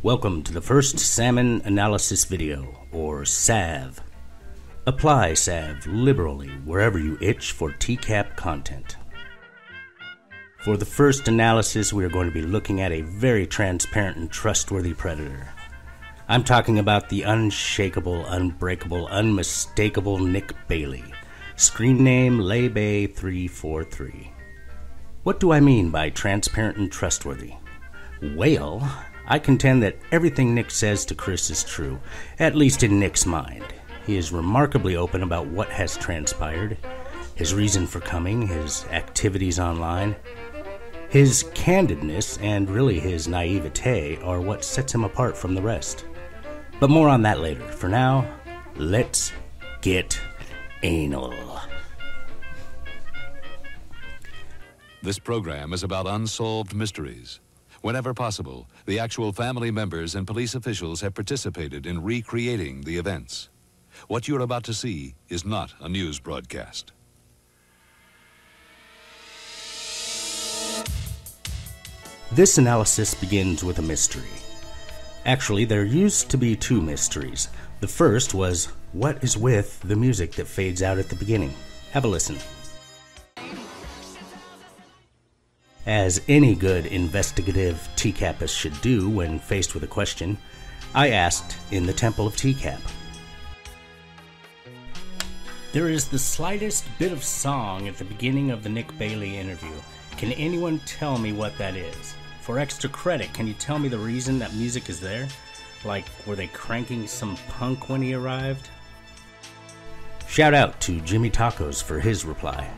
Welcome to the first salmon analysis video, or SAV. Apply SAV liberally wherever you itch for TCAP content. For the first analysis, we are going to be looking at a very transparent and trustworthy predator. I'm talking about the unshakable, unbreakable, unmistakable Nick Bailey. Screen name Laybay343. What do I mean by transparent and trustworthy? Well, I contend that everything Nick says to Chris is true, at least in Nick's mind. He is remarkably open about what has transpired, his reason for coming, his activities online. His candidness and really his naivete are what sets him apart from the rest. But more on that later. For now, let's get anal. This program is about unsolved mysteries. Whenever possible, the actual family members and police officials have participated in recreating the events. What you're about to see is not a news broadcast. This analysis begins with a mystery. Actually, there used to be two mysteries. The first was, what is with the music that fades out at the beginning? Have a listen. As any good investigative TCAPist should do when faced with a question, I asked in the Temple of TCAP. There is the slightest bit of song at the beginning of the Nick Bailey interview. Can anyone tell me what that is? For extra credit, can you tell me the reason that music is there? Like, were they cranking some punk when he arrived? Shout out to Jimmy Tacos for his reply.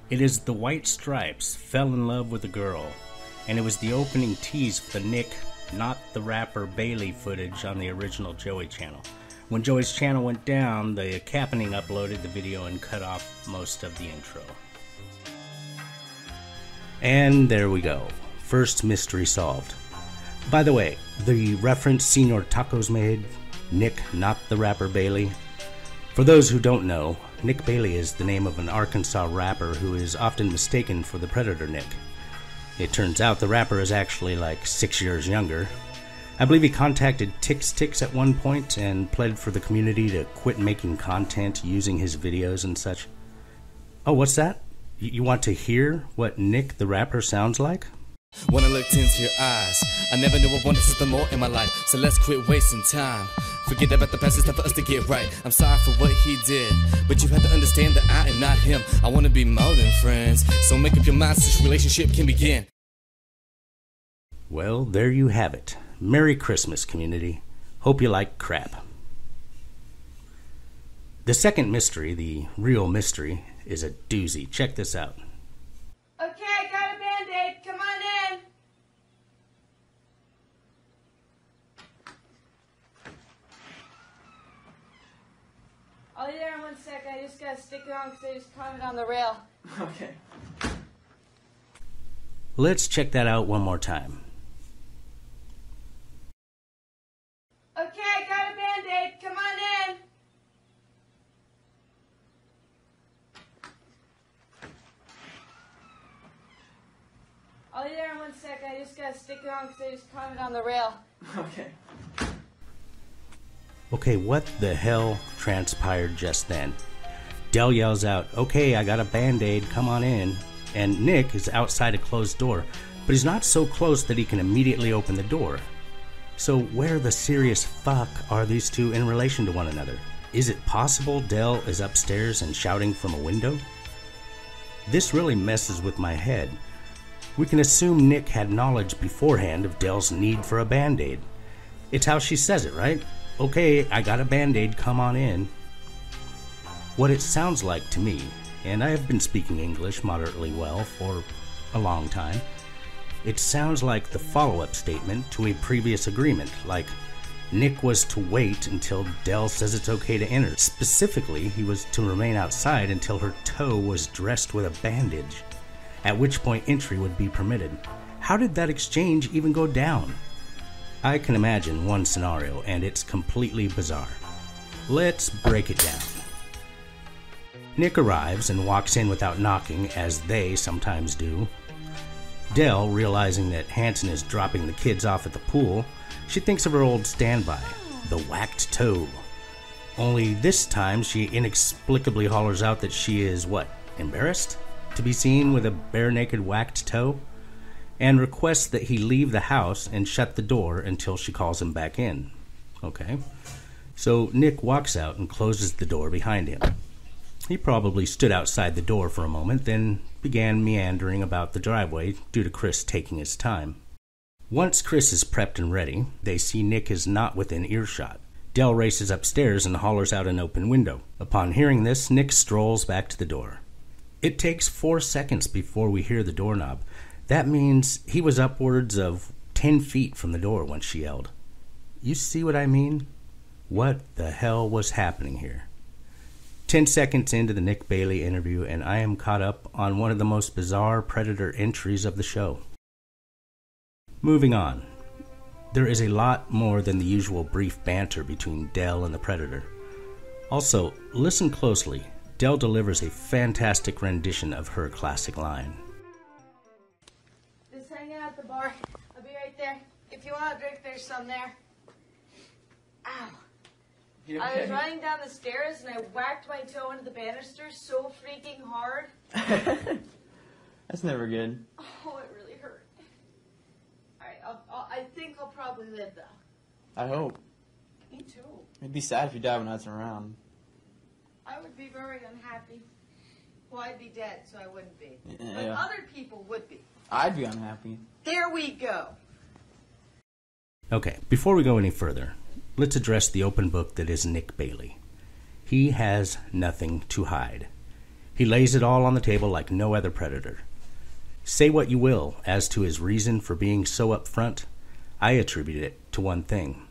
It is the White Stripes fell in love with a girl, and it was the opening tease for the Nick, not the rapper Bailey footage on the original Joey channel. When Joey's channel went down, the Cappening uploaded the video and cut off most of the intro. And there we go. First mystery solved. By the way, the reference Senor Tacos made, Nick, not the rapper Bailey. For those who don't know, Nick Bailey is the name of an Arkansas rapper who is often mistaken for the Predator Nick. It turns out the rapper is actually like 6 years younger. I believe he contacted Tix at one point and pled for the community to quit making content using his videos and such. Oh, what's that? You want to hear what Nick the rapper sounds like? When I looked into your eyes, I never knew I wanted something more in my life. So let's quit wasting time. Forget about the past, it's time for us to get right. I'm sorry for what he did, but you have to understand that I am not him. I want to be more than friends, so make up your mind so this relationship can begin. Well, there you have it. Merry Christmas, community. Hope you like crap. The second mystery, the real mystery, is a doozy. Check this out. Okay, got a Band-Aid. Come on in. I'll be there in 1 second. I just gotta stick it on because I just caught it on the rail. Okay. Let's check that out one more time. Okay, got a Band-Aid. Come on in. I'll be there in 1 second. I just gotta stick it on because I just caught it on the rail. Okay. Okay, what the hell transpired just then? Del yells out, okay, I got a Band-Aid, come on in. And Nick is outside a closed door, but he's not so close that he can immediately open the door. So where the serious fuck are these two in relation to one another? Is it possible Del is upstairs and shouting from a window? This really messes with my head. We can assume Nick had knowledge beforehand of Del's need for a Band-Aid. It's how she says it, right? Okay, I got a Band-Aid, come on in. What it sounds like to me, and I have been speaking English moderately well for a long time, it sounds like the follow-up statement to a previous agreement, like Nick was to wait until Del says it's okay to enter. Specifically, he was to remain outside until her toe was dressed with a bandage, at which point entry would be permitted. How did that exchange even go down? I can imagine one scenario, and it's completely bizarre. Let's break it down. Nick arrives and walks in without knocking, as they sometimes do. Dell, realizing that Hansen is dropping the kids off at the pool, she thinks of her old standby, the whacked toe. Only this time she inexplicably hollers out that she is, what, embarrassed to be seen with a bare-naked whacked toe? And requests that he leave the house and shut the door until she calls him back in. Okay. So Nick walks out and closes the door behind him. He probably stood outside the door for a moment, then began meandering about the driveway due to Chris taking his time. Once Chris is prepped and ready, they see Nick is not within earshot. Dell races upstairs and hollers out an open window. Upon hearing this, Nick strolls back to the door. It takes 4 seconds before we hear the doorknob. That means he was upwards of 10 feet from the door when she yelled. You see what I mean? What the hell was happening here? 10 seconds into the Nick Bailey interview, and I am caught up on one of the most bizarre Predator entries of the show. Moving on. There is a lot more than the usual brief banter between Dell and the Predator. Also, listen closely. Dell delivers a fantastic rendition of her classic line. Just hang out at the bar. I'll be right there. If you want a drink, there's some there. Ow. You I okay? was running down the stairs and I whacked my toe into the banister so freaking hard. That's never good. Oh, it really hurt. Alright, I think I'll probably live though. I hope. Me too. It'd be sad if you died when I was around. I would be very unhappy. Well, I'd be dead, so I wouldn't be. But Yeah. other people would be. I'd be unhappy. There we go. Okay, before we go any further, let's address the open book that is Nick Bailey. He has nothing to hide. He lays it all on the table like no other Predator. Say what you will as to his reason for being so upfront. I attribute it to one thing.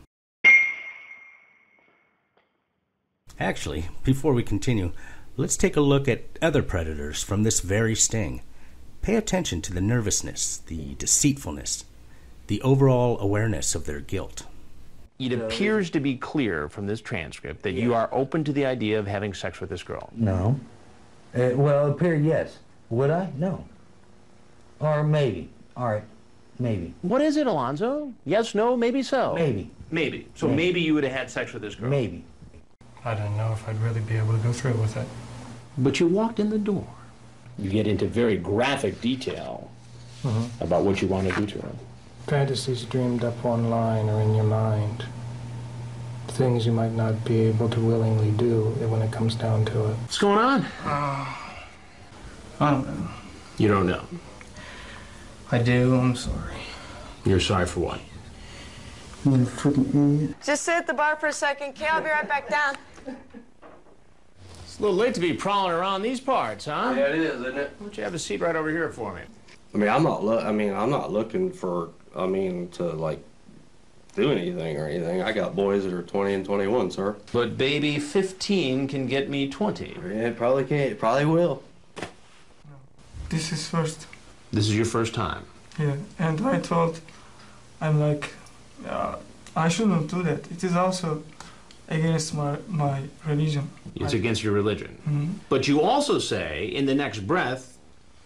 Actually, before we continue, let's take a look at other Predators from this very sting. Pay attention to the nervousness, the deceitfulness, the overall awareness of their guilt. It appears to be clear from this transcript that you are open to the idea of having sex with this girl. No. Well, appear yes. Would I? No. Or maybe. All right. Maybe. What is it, Alonzo? Yes, no, maybe so? Maybe. Maybe. So maybe you would have had sex with this girl. Maybe. I don't know if I'd really be able to go through with it. But you walked in the door. You get into very graphic detail about what you want to do to her. Fantasies dreamed up online or in your mind. Things you might not be able to willingly do when it comes down to it. What's going on? I don't know. You don't know. I do, I'm sorry. You're sorry for what? You freaking idiot. Just sit at the bar for a second. Okay, I'll be right back down. It's a little late to be prowling around these parts, huh? Yeah, it is, isn't it? Why don't you have a seat right over here for me? I mean, I'm not looking for, to like do anything or anything. I got boys that are 20 and 21, sir. But baby, 15 can get me 20. Yeah, it probably can't. It probably will. This is first. This is your first time. Yeah, and I thought, I'm like, I shouldn't do that. It is also against my religion. It's against your religion. But you also say, in the next breath,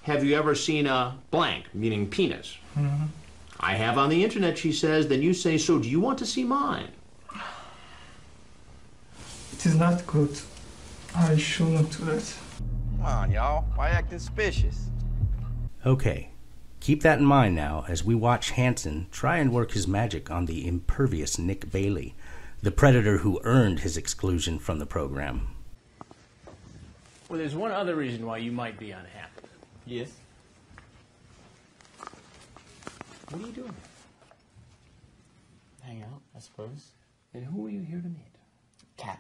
have you ever seen a blank, meaning penis? I have on the internet, she says. Then you say, so do you want to see mine? It is not good. I shouldn't do that. Come on, y'all. Why acting suspicious? Okay, keep that in mind now as we watch Hansen try and work his magic on the impervious Nick Bailey, the Predator who earned his exclusion from the program. Well, there's one other reason why you might be unhappy. Yes. What are you doing? Hang out, I suppose. And who are you here to meet? Cat.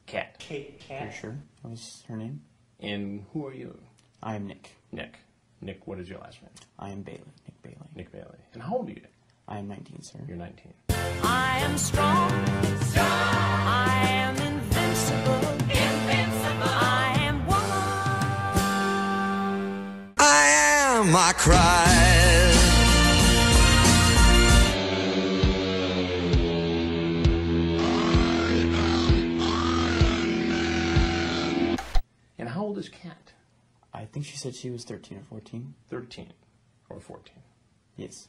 Cat. Pretty sure that was her name. And who are you? I am Nick. Nick. Nick, what is your last name? I am Bailey. Nick Bailey. Nick Bailey. And how old are you? I am 19, sir. You're 19. I am strong. I am invincible. I am woman. I am my cry. And how old is Kat? I think she said she was 13 or 14. 13 or 14. Yes.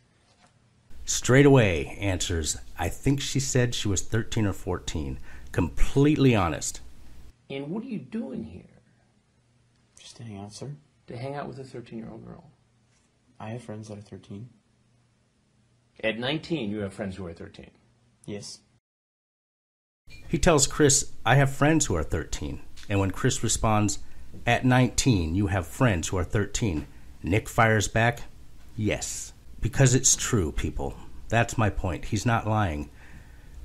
Straight away answers, I think she said she was 13 or 14. Completely honest. And what are you doing here? Just to hang out, sir. To hang out with a 13-year-old girl? I have friends that are 13. At 19, you have friends who are 13? Yes. He tells Chris, I have friends who are 13. And when Chris responds, at 19, you have friends who are 13, Nick fires back, yes. Because it's true, people. That's my point. He's not lying.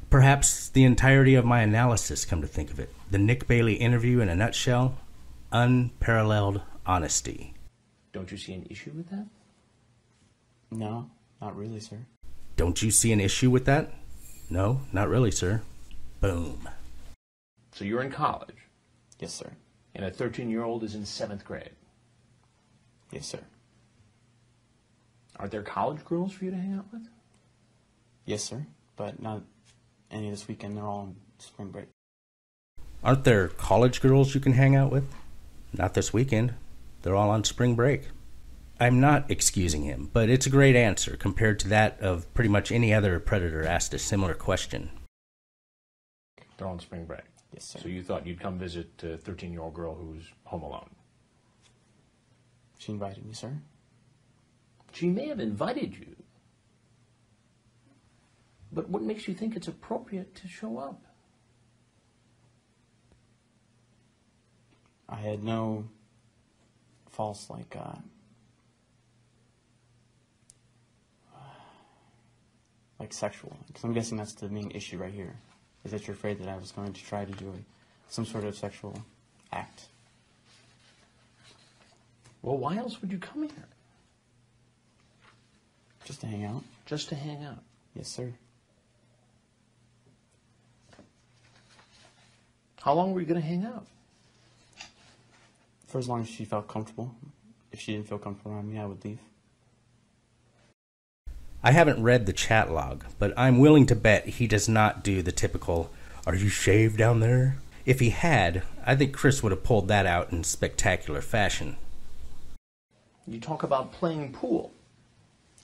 Perhaps the entirety of my analysis, come to think of it. The Nick Bailey interview in a nutshell, unparalleled honesty. Don't you see an issue with that? No, not really, sir. Don't you see an issue with that? No, not really, sir. Boom. So you're in college? Yes, sir. And a 13-year-old is in 7th grade? Yes, sir. Are there college girls for you to hang out with? Yes, sir. But not any this weekend. They're all on spring break. Aren't there college girls you can hang out with? Not this weekend. They're all on spring break. I'm not excusing him, but it's a great answer compared to that of pretty much any other predator asked a similar question. They're on spring break? Yes, sir. So you thought you'd come visit a 13-year-old girl who's home alone? She invited me, sir. She may have invited you, but what makes you think it's appropriate to show up? I had no false, sexual, because I'm guessing that's the main issue right here, is that you're afraid that I was going to try to do some sort of sexual act. Well, why else would you come here? Just to hang out. Just to hang out? Yes, sir. How long were you going to hang out? For as long as she felt comfortable. If she didn't feel comfortable around me, I would leave. I haven't read the chat log, but I'm willing to bet he does not do the typical, are you shaved down there? If he had, I think Chris would have pulled that out in spectacular fashion. You talk about playing pool.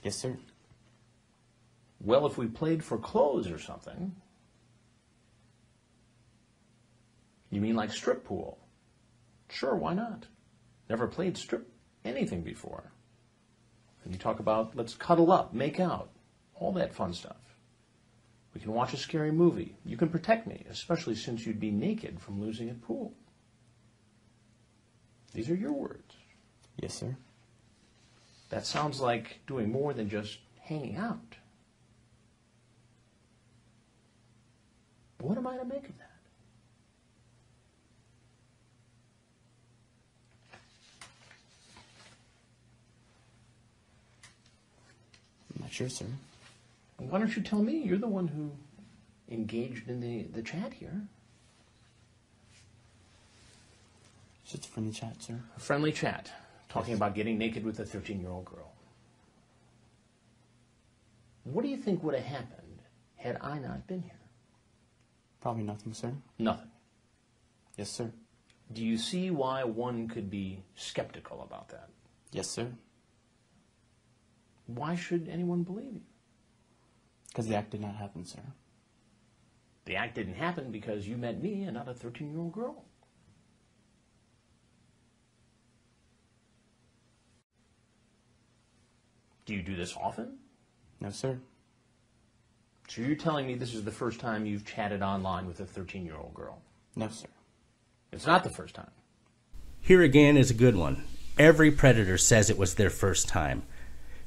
Yes, sir. Well, if we played for clothes or something. You mean like strip pool? Sure, why not? Never played strip anything before. And you talk about, let's cuddle up, make out, all that fun stuff. We can watch a scary movie. You can protect me, especially since you'd be naked from losing at pool. These are your words. Yes, sir. That sounds like doing more than just hanging out. What am I to make of that? I'm not sure, sir. Why don't you tell me? You're the one who engaged in the chat here. It's just a friendly chat, sir. A friendly chat. Talking about getting naked with a 13-year-old girl. What do you think would have happened had I not been here? Probably nothing, sir. Nothing. Yes, sir. Do you see why one could be skeptical about that? Yes, sir. Why should anyone believe you? Because the act did not happen, sir. The act didn't happen because you met me and not a 13-year-old girl. Do you do this often? No, sir. So you're telling me this is the first time you've chatted online with a 13-year-old girl? No, sir. It's not the first time. Here again is a good one. Every predator says it was their first time.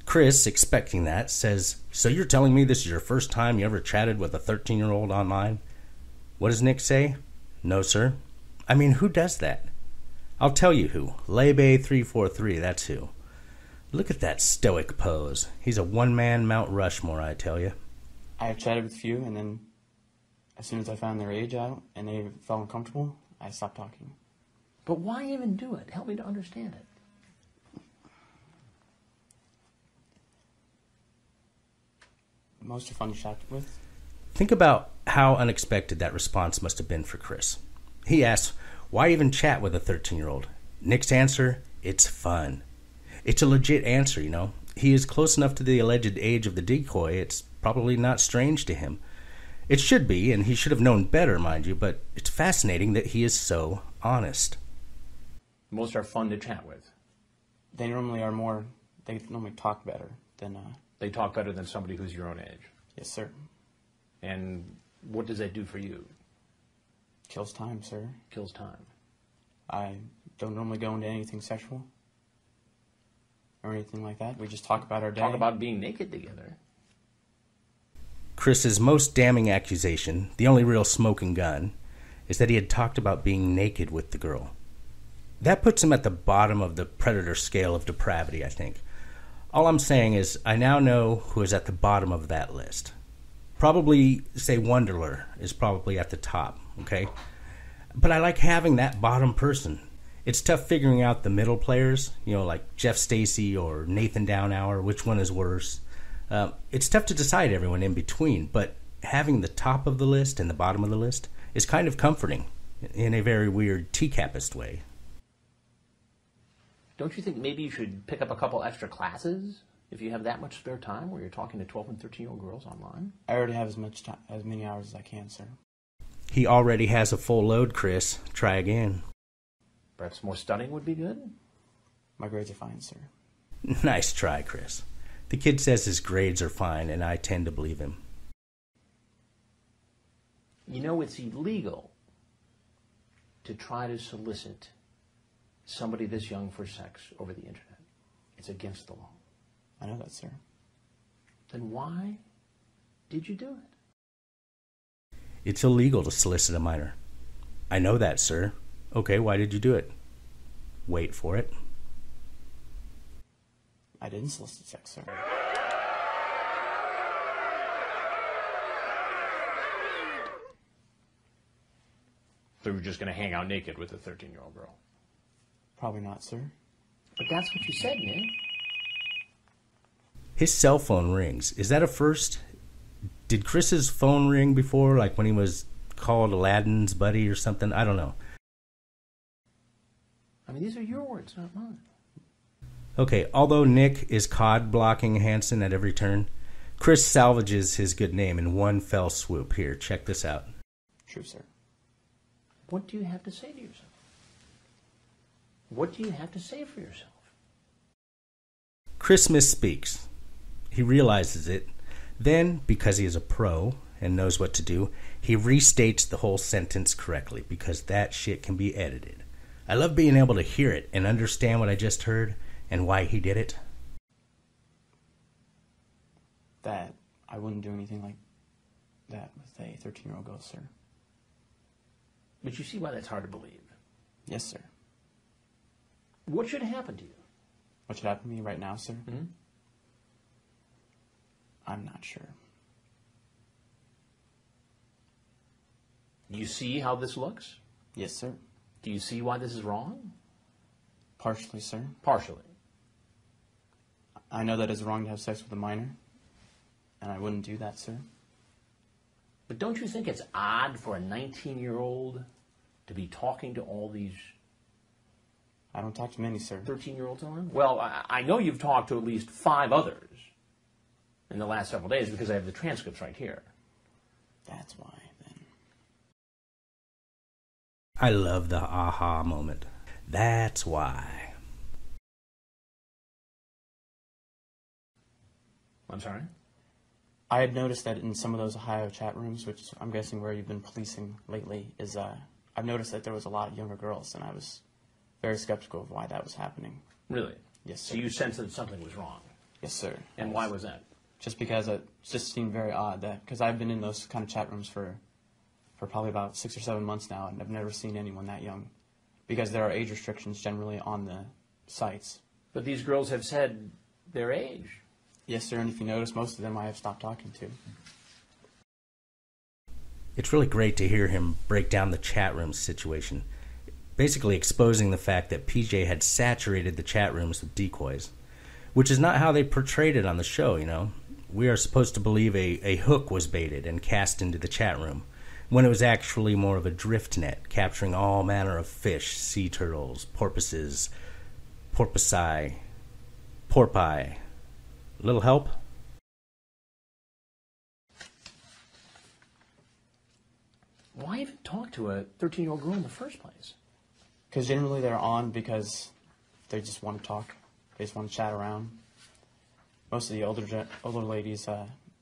Chris, expecting that, says, so you're telling me this is your first time you ever chatted with a 13-year-old online? What does Nick say? No, sir. I mean, who does that? I'll tell you who. Lebe343, that's who. Look at that stoic pose. He's a one-man Mount Rushmore, I tell you. I have chatted with a few, and then as soon as I found their age out and they felt uncomfortable, I stopped talking. But why even do it? Help me to understand it. Most are fun to chat with. Think about how unexpected that response must have been for Chris. He asks, why even chat with a 13-year-old? Nick's answer, it's fun. It's a legit answer, you know. he is close enough to the alleged age of the decoy, it's probably not strange to him. It should be, and he should have known better, mind you, but it's fascinating that he is so honest. Most are fun to chat with. They normally talk better than... They talk better than somebody who's your own age? Yes, sir. And what does that do for you? Kills time, sir. Kills time. I don't normally go into anything sexual or anything like that. We just talk about our day. Talk about being naked together. Chris's most damning accusation, the only real smoking gun, is that he had talked about being naked with the girl. That puts him at the bottom of the predator scale of depravity, I think. All I'm saying is I now know who is at the bottom of that list. Probably, say, Wonderler is probably at the top, okay? But I like having that bottom person. It's tough figuring out the middle players, like Jeff Stacy or Nathan Downhour, which one is worse. It's tough to decide everyone in between, but having the top of the list and the bottom of the list is kind of comforting in a very weird TCAPist way. Don't you think maybe you should pick up a couple extra classes if you have that much spare time where you're talking to 12 and 13-year-old girls online? I already have as many hours as I can, sir. He already has a full load, Chris. Try again. Perhaps more studying would be good? My grades are fine, sir. Nice try, Chris. The kid says his grades are fine, and I tend to believe him. You know, it's illegal to try to solicit somebody this young for sex over the internet. It's against the law. I know that, sir. Then why did you do it? It's illegal to solicit a minor. I know that, sir. Okay, why did you do it? Wait for it. I didn't solicit sex, sir. So you were just going to hang out naked with a 13-year-old girl? Probably not, sir. But that's what you said, Nick. His cell phone rings. Is that a first? Did Chris's phone ring before, like when he was called Aladdin's buddy or something? I don't know. I mean, these are your words, not mine. Okay, although Nick is cod-blocking Hansen at every turn, Chris salvages his good name in one fell swoop. Here, check this out. True, sir. What do you have to say to yourself? What do you have to say for yourself? Chris misspeaks. He realizes it. Then, because he is a pro and knows what to do, he restates the whole sentence correctly because that shit can be edited. I love being able to hear it and understand what I just heard and why he did it. That I wouldn't do anything like that with a 13-year-old girl, sir. But you see why that's hard to believe. Yes, sir. What should happen to you? What should happen to me right now, sir? Mm-hmm. I'm not sure. Do you see how this looks? Yes, sir. Do you see why this is wrong? Partially, sir. Partially. I know that it's wrong to have sex with a minor, and I wouldn't do that, sir. But don't you think it's odd for a 19-year-old to be talking to all these... I don't talk to many, sir. 13-year-olds on? Well, I know you've talked to at least 5 others in the last several days because I have the transcripts right here. That's why, then. I love the aha moment. That's why. I'm sorry? I had noticed that in some of those Ohio chat rooms, which I'm guessing where you've been policing lately, is I've noticed that there was a lot of younger girls, and I was very skeptical of why that was happening. Really? Yes, sir. So you sensed that something was wrong? Yes, sir. And why was that? Just because it just seemed very odd that, because I've been in those kind of chat rooms for probably about 6 or 7 months now, and I've never seen anyone that young, because there are age restrictions generally on the sites. But these girls have said their age. Yes, sir, and if you notice, most of them I have stopped talking to. It's really great to hear him break down the chat room situation, basically exposing the fact that PJ had saturated the chat rooms with decoys, which is not how they portrayed it on the show, you know. We are supposed to believe a hook was baited and cast into the chat room, when it was actually more of a drift net, capturing all manner of fish, sea turtles, porpoises, porpoise, Little help? Why even talk to a 13-year-old girl in the first place? Because generally they're on because they just want to talk. They just want to chat around. Most of the older ladies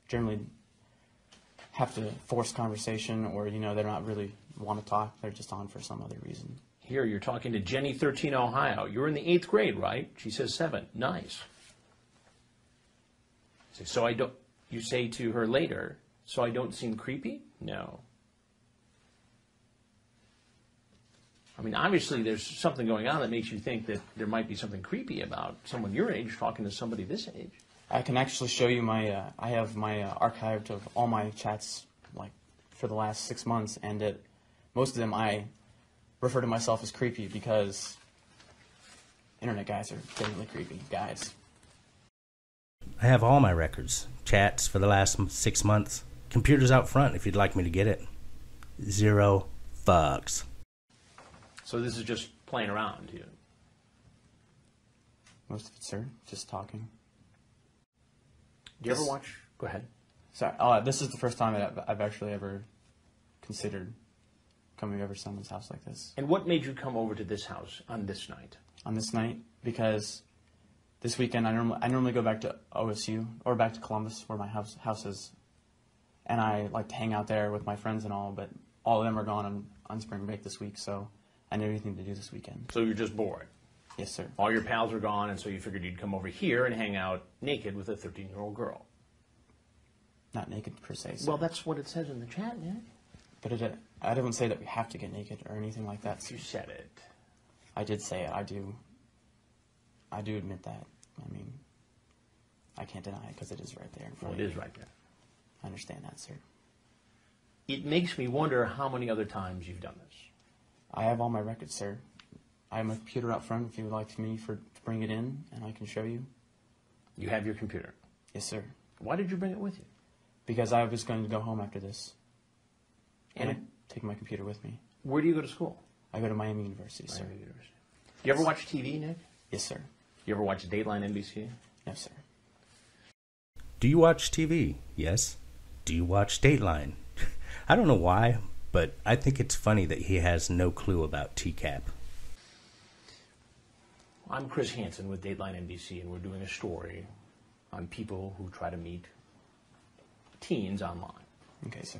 generally have to force conversation, or they're not really want to talk. They're just on for some other reason. Here you're talking to Jenny, 13, Ohio. You're in the 8th grade, right? She says 7. Nice. So I don't. You say to her later, so I don't seem creepy? No. I mean, obviously there's something going on that makes you think that there might be something creepy about someone your age talking to somebody this age. I can actually show you my, I have my archived of all my chats, like, for the last 6 months, and most of them I refer to myself as creepy because internet guys are definitely creepy guys. I have all my records, chats for the last 6 months. Computer's out front if you'd like me to get it. 0 fucks. So this is just playing around here? Most of it, sir. Just talking. Do you ever watch? Go ahead. Sorry. This is the first time that I've actually ever considered coming over to someone's house like this. And what made you come over to this house on this night? On this night, because this weekend I normally go back to OSU or back to Columbus, where my house is, and I like to hang out there with my friends and all. But all of them are gone on spring break this week, so I didn't have anything to do this weekend. So you're just bored? Yes, sir. All your pals are gone, and so you figured you'd come over here and hang out naked with a 13-year-old girl. Not naked per se, sir. Well, that's what it says in the chat, Nick. But I didn't say that we have to get naked or anything like that, sir. You said it. I did say it. I do admit that. I mean, I can't deny it because it is right there in front of It me. is right there. I understand that, sir. It makes me wonder how many other times you've done this. I have all my records, sir. I have my computer out front if you would like me to bring it in, and I can show you. You have your computer? Yes, sir. Why did you bring it with you? Because I was going to go home after this. And I'm taking my computer with me. Where do you go to school? I go to Miami University, sir. Miami University. You ever watch TV, Nick? Yes, sir. You ever watch Dateline NBC? No, sir. Do you watch TV? Yes. Do you watch Dateline? I don't know why, but I think it's funny that he has no clue about TCAP. I'm Chris Hansen with Dateline NBC, and we're doing a story on people who try to meet teens online. Okay, sir.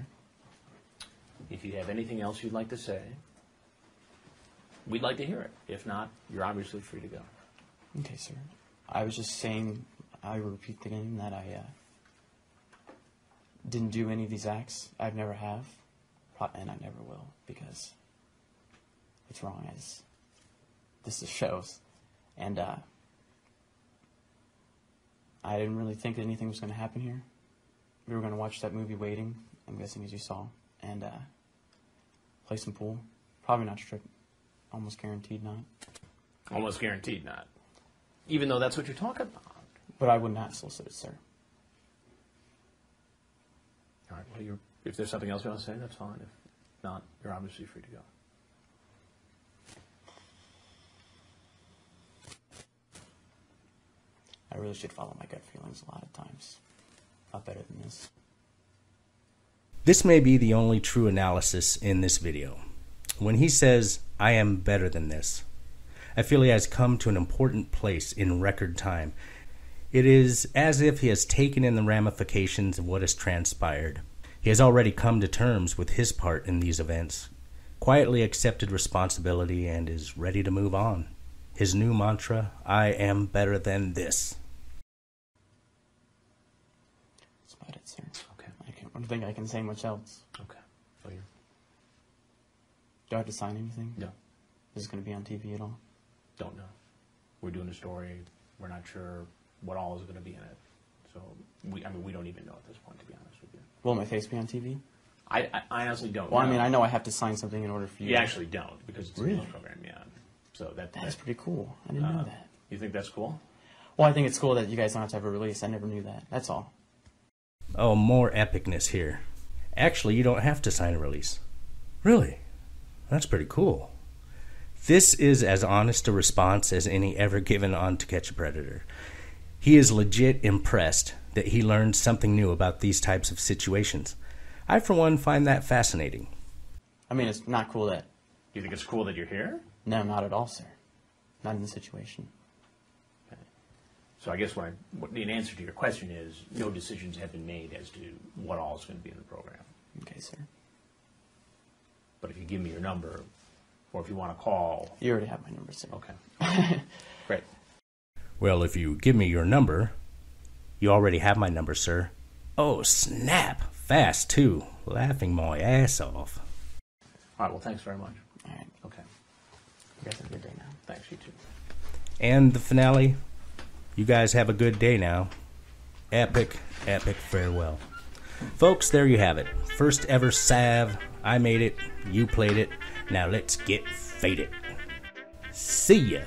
If you have anything else you'd like to say, we'd like to hear it. If not, you're obviously free to go. Okay, sir. I was just saying, I repeat again, that I didn't do any of these acts. I've never have, and I never will, because it's wrong, as this shows. And I didn't really think that anything was going to happen here. We were going to watch that movie Waiting, I'm guessing, as you saw, and play some pool. Probably not strip. Almost guaranteed not. Almost guaranteed not. Even though that's what you're talking about. But I would not solicit it, sir. All right, well, if there's something else you want to say, that's fine. If not, you're obviously free to go. I really should follow my gut feelings a lot of times. A lot better than this. This may be the only true analysis in this video. When he says, I am better than this, I feel he has come to an important place in record time. It is as if he has taken in the ramifications of what has transpired. He has already come to terms with his part in these events, quietly accepted responsibility, and is ready to move on. His new mantra, I am better than this. That's about it, sir. Okay. I don't think I can say much else. Okay. So you're... Do I have to sign anything? No. Is it going to be on TV at all? Don't know. We're doing a story. We're not sure what all is going to be in it. So, we don't even know at this point, to be honest with you. Will my face be on TV? I honestly don't know. Well, I mean, I know I have to sign something in order for you. You actually don't, because it's Really? a news program, yeah. So That is pretty cool. I didn't know that. You think that's cool? Well, I think it's cool that you guys don't have to have a release. I never knew that. That's all. Oh, more epicness here. Actually, you don't have to sign a release. Really? That's pretty cool. This is as honest a response as any ever given on To Catch a Predator. He is legit impressed that he learned something new about these types of situations. I, for one, find that fascinating. I mean, it's not cool that... You think it's cool that you're here? No, not at all, sir. Not in the situation. Okay. So I guess the answer to your question is no decisions have been made as to what all is going to be in the program. Okay, sir. But if you give me your number, or if you want to call... You already have my number, sir. Okay. Great. Well, if you give me your number... You already have my number, sir. Oh, snap. Fast, too. Laughing my ass off. All right, well, thanks very much. All right. Okay. You guys have a good day now. Thanks, you too. And the finale, you guys have a good day now. Epic, epic farewell. Folks, there you have it. First ever salve. I made it. You played it. Now let's get faded. See ya.